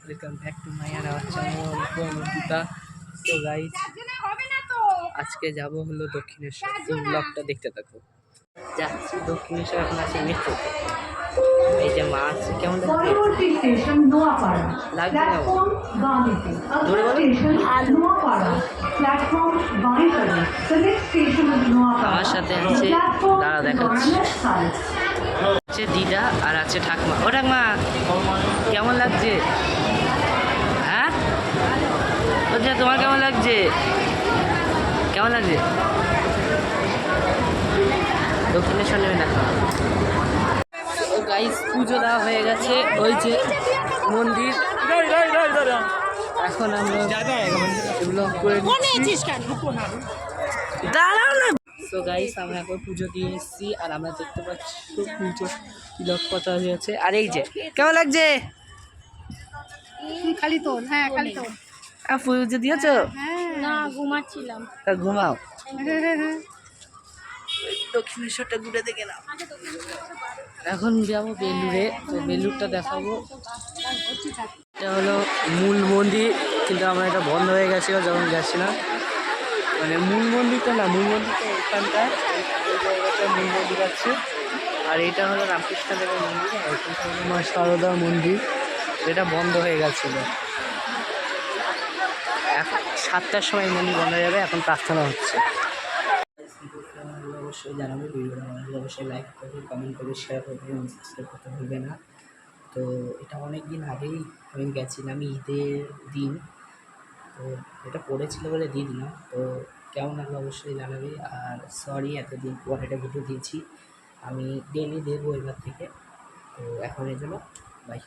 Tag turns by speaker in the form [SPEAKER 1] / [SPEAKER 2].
[SPEAKER 1] Welcome back to my our channel দুটা। তো guys আজকে যাব হলো দক্ষিণেশ্বর, ফুল ব্লগটা দেখতে থাকো। যাচ্ছি দক্ষিণেশ্বর, এখন আছে মেট্রোতে। এই যে মা আছে, কেমন লাগছে? লাগছে না ধরে বলো। আমার সাথে আছে, দাঁড়া দেখাচ্ছি, আছে দিদা আর আছে ঠাকমা। ও ঠাকমা, কেমন লাগছে? হ্যাঁ বলছে, তোমার কেমন লাগছে? কেমন লাগছে? দক্ষিণেশ্বর নেবে দেখা। ও গাইস, পুজো দেওয়া হয়ে গেছে, ওই যে মন্দির। এখন আমরা ব্লগ করে দাঁড়াও না। তো গাইস, আমরা এখন পুজো দিয়ে এসেছি আর আমরা দেখতে পাচ্ছি পুজো তিলক কথা হয়েছে। আর এই যে কেমন লাগছে?
[SPEAKER 2] খালি তোর, হ্যাঁ খালি তোর।
[SPEAKER 1] পুজো দিয়েছো?
[SPEAKER 2] না, ঘুমাচ্ছিলাম।
[SPEAKER 1] তা ঘুমাও, দক্ষিণেশ্বরটা ঘুরে দেখে নাও। এখন যাবো বেলুড়ে, তো বেলুড়টা দেখাবো। এটা হলো মূল মন্দির, কিন্তু আমরা এটা বন্ধ হয়ে গেছিলো যখন গেছিলাম। মানে মূল মন্দিরটা না, মূল মন্দিরটা ওখানটায়, ওই জায়গাটায় মূল মন্দির আছে। আর এটা হলো রামকৃষ্ণ দেবের মন্দির, আর এটা হলো মা সারদার মন্দির। এটা বন্ধ হয়ে গেছিলো। এখন 7টার সময় মন্দির বন্ধ হয়ে যাবে, এখন প্রার্থনা হচ্ছে। অবশ্যই জানাবো, ভিডিওটা ভালো অবশ্যই লাইক করবে, কমেন্ট করবে, শেয়ার করবে এবং সাবস্ক্রাইব করতে ভুলবে না। তো এটা অনেক দিন আগেই আমি গেছিলাম, ঈদের দিন। তো এটা পড়েছিল বলে দিয়ে দিলাম। তো কেমন লাগলো অবশ্যই জানাবে। আর সরি এতদিন পর এটা ভিডিও দিয়েছি, আমি ডেলি দেবো এবার থেকে। তো এখন এই জন্য বাই।